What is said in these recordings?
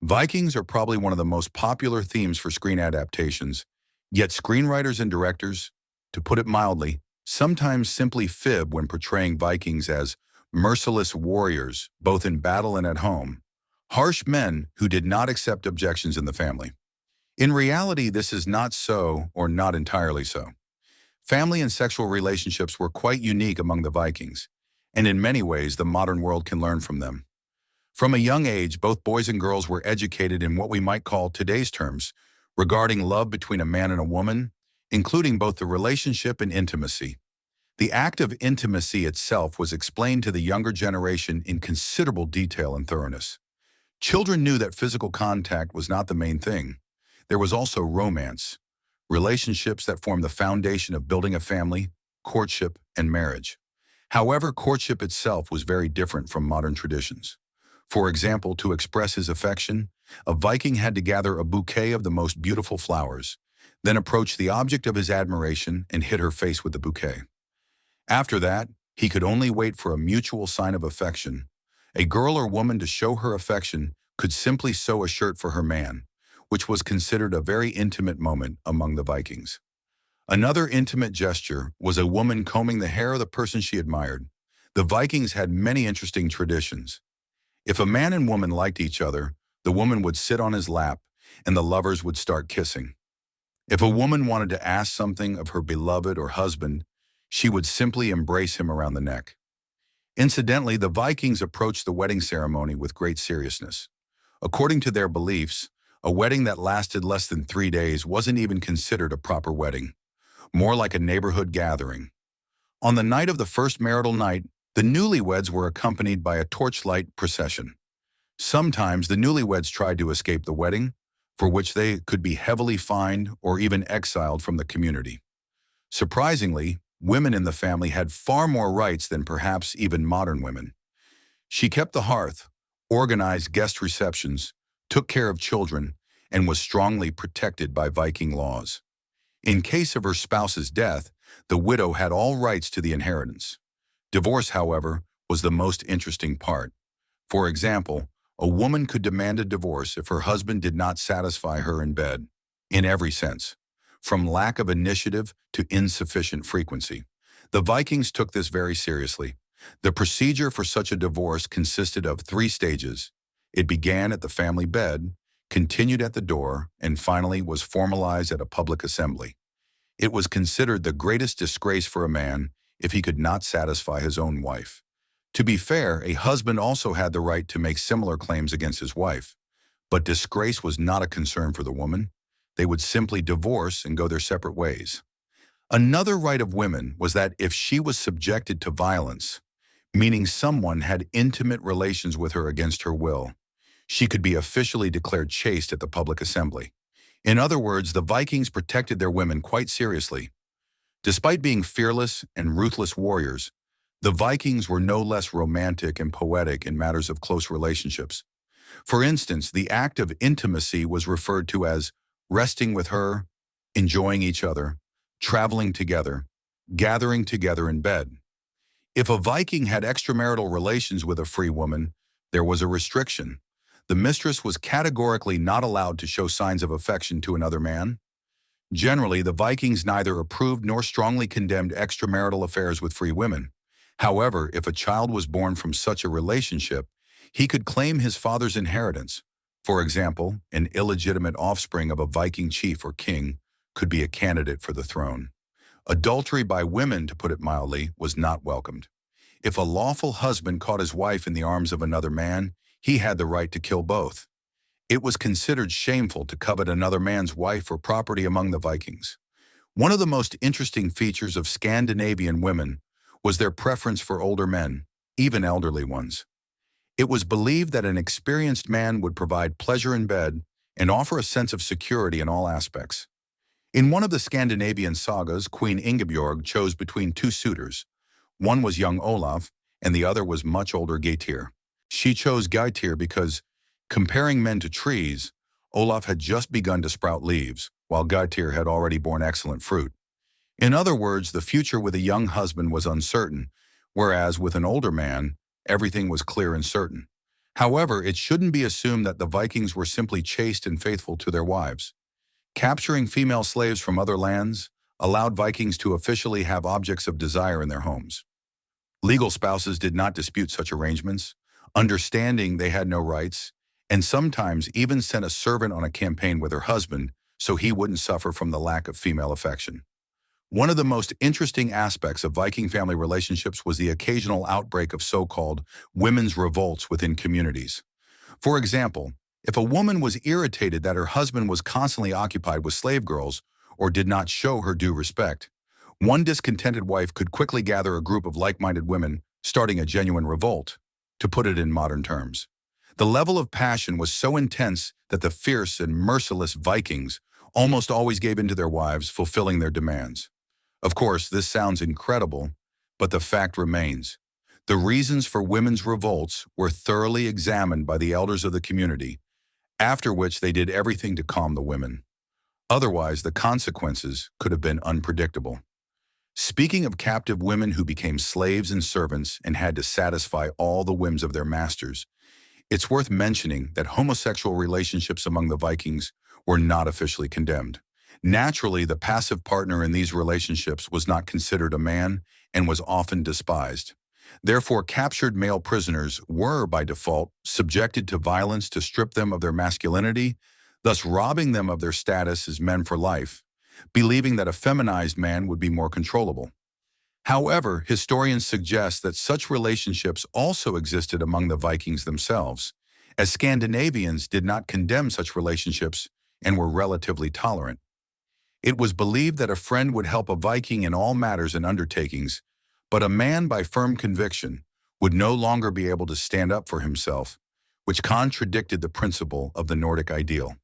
Vikings are probably one of the most popular themes for screen adaptations, yet screenwriters and directors, to put it mildly, sometimes simply fib when portraying Vikings as merciless warriors, both in battle and at home, harsh men who did not accept objections in the family. In reality, this is not so, or not entirely so. Family and sexual relationships were quite unique among the Vikings, and in many ways the modern world can learn from them. From a young age, both boys and girls were educated in what we might call today's terms regarding love between a man and a woman, including both the relationship and intimacy. The act of intimacy itself was explained to the younger generation in considerable detail and thoroughness. Children knew that physical contact was not the main thing. There was also romance, relationships that form the foundation of building a family, courtship, and marriage. However, courtship itself was very different from modern traditions. For example, to express his affection, a Viking had to gather a bouquet of the most beautiful flowers, then approach the object of his admiration and hit her face with the bouquet. After that, he could only wait for a mutual sign of affection. A girl or woman to show her affection could simply sew a shirt for her man, which was considered a very intimate moment among the Vikings. Another intimate gesture was a woman combing the hair of the person she admired. The Vikings had many interesting traditions. If a man and woman liked each other, the woman would sit on his lap and the lovers would start kissing. If a woman wanted to ask something of her beloved or husband, she would simply embrace him around the neck. Incidentally, the Vikings approached the wedding ceremony with great seriousness. According to their beliefs, a wedding that lasted less than 3 days wasn't even considered a proper wedding, more like a neighborhood gathering. On the night of the first marital night, the newlyweds were accompanied by a torchlight procession. Sometimes the newlyweds tried to escape the wedding, for which they could be heavily fined or even exiled from the community. Surprisingly, women in the family had far more rights than perhaps even modern women. She kept the hearth, organized guest receptions, took care of children, and was strongly protected by Viking laws. In case of her spouse's death, the widow had all rights to the inheritance. Divorce, however, was the most interesting part. For example, a woman could demand a divorce if her husband did not satisfy her in bed, in every sense, from lack of initiative to insufficient frequency. The Vikings took this very seriously. The procedure for such a divorce consisted of 3 stages. It began at the family bed, continued at the door, and finally was formalized at a public assembly. It was considered the greatest disgrace for a man if he could not satisfy his own wife. To be fair, a husband also had the right to make similar claims against his wife. But disgrace was not a concern for the woman. They would simply divorce and go their separate ways. Another right of women was that if she was subjected to violence, meaning someone had intimate relations with her against her will, she could be officially declared chaste at the public assembly. In other words, the Vikings protected their women quite seriously. Despite being fearless and ruthless warriors, the Vikings were no less romantic and poetic in matters of close relationships. For instance, the act of intimacy was referred to as resting with her, enjoying each other, traveling together, gathering together in bed. If a Viking had extramarital relations with a free woman, there was a restriction. The mistress was categorically not allowed to show signs of affection to another man. Generally, the Vikings neither approved nor strongly condemned extramarital affairs with free women. However, if a child was born from such a relationship, he could claim his father's inheritance. For example, an illegitimate offspring of a Viking chief or king could be a candidate for the throne. Adultery by women, to put it mildly, was not welcomed. If a lawful husband caught his wife in the arms of another man, he had the right to kill both. It was considered shameful to covet another man's wife or property among the Vikings. One of the most interesting features of Scandinavian women was their preference for older men, even elderly ones. It was believed that an experienced man would provide pleasure in bed and offer a sense of security in all aspects. In one of the Scandinavian sagas, Queen Ingebjorg chose between 2 suitors. One was young Olaf, and the other was much older Geitir. She chose Geitir because, comparing men to trees, Olaf had just begun to sprout leaves, while Geitir had already borne excellent fruit. In other words, the future with a young husband was uncertain, whereas with an older man, everything was clear and certain. However, it shouldn't be assumed that the Vikings were simply chaste and faithful to their wives. Capturing female slaves from other lands allowed Vikings to officially have objects of desire in their homes. Legal spouses did not dispute such arrangements, understanding they had no rights, and sometimes even sent a servant on a campaign with her husband so he wouldn't suffer from the lack of female affection. One of the most interesting aspects of Viking family relationships was the occasional outbreak of so-called women's revolts within communities. For example, if a woman was irritated that her husband was constantly occupied with slave girls or did not show her due respect, one discontented wife could quickly gather a group of like-minded women, starting a genuine revolt, to put it in modern terms. The level of passion was so intense that the fierce and merciless Vikings almost always gave in to their wives, fulfilling their demands. Of course, this sounds incredible, but the fact remains. The reasons for women's revolts were thoroughly examined by the elders of the community, after which they did everything to calm the women. Otherwise, the consequences could have been unpredictable. Speaking of captive women who became slaves and servants and had to satisfy all the whims of their masters, it's worth mentioning that homosexual relationships among the Vikings were not officially condemned. Naturally, the passive partner in these relationships was not considered a man and was often despised. Therefore, captured male prisoners were, by default, subjected to violence to strip them of their masculinity, thus robbing them of their status as men for life, believing that a feminized man would be more controllable. However, historians suggest that such relationships also existed among the Vikings themselves, as Scandinavians did not condemn such relationships and were relatively tolerant. It was believed that a friend would help a Viking in all matters and undertakings, but a man by firm conviction would no longer be able to stand up for himself, which contradicted the principle of the Nordic ideal.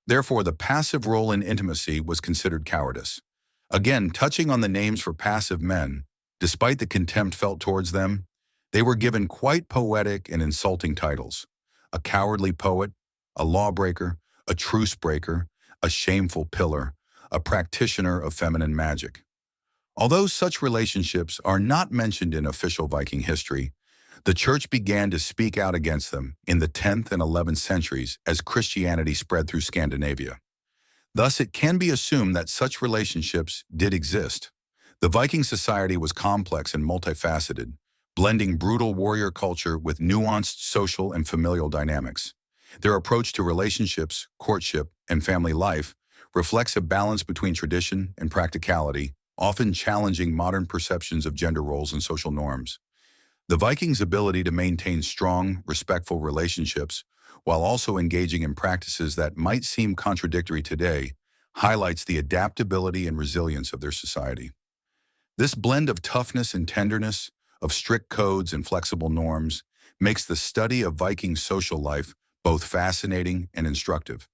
Therefore, the passive role in intimacy was considered cowardice. Again, touching on the names for passive men, despite the contempt felt towards them, they were given quite poetic and insulting titles: a cowardly poet, a lawbreaker, a truce breaker, a shameful pillar, a practitioner of feminine magic. Although such relationships are not mentioned in official Viking history, the church began to speak out against them in the 10th and 11th centuries as Christianity spread through Scandinavia. Thus, it can be assumed that such relationships did exist. The Viking society was complex and multifaceted, blending brutal warrior culture with nuanced social and familial dynamics. Their approach to relationships, courtship, and family life reflects a balance between tradition and practicality, often challenging modern perceptions of gender roles and social norms. The Vikings' ability to maintain strong, respectful relationships while also engaging in practices that might seem contradictory today highlights the adaptability and resilience of their society. This blend of toughness and tenderness, of strict codes and flexible norms, makes the study of Viking social life both fascinating and instructive.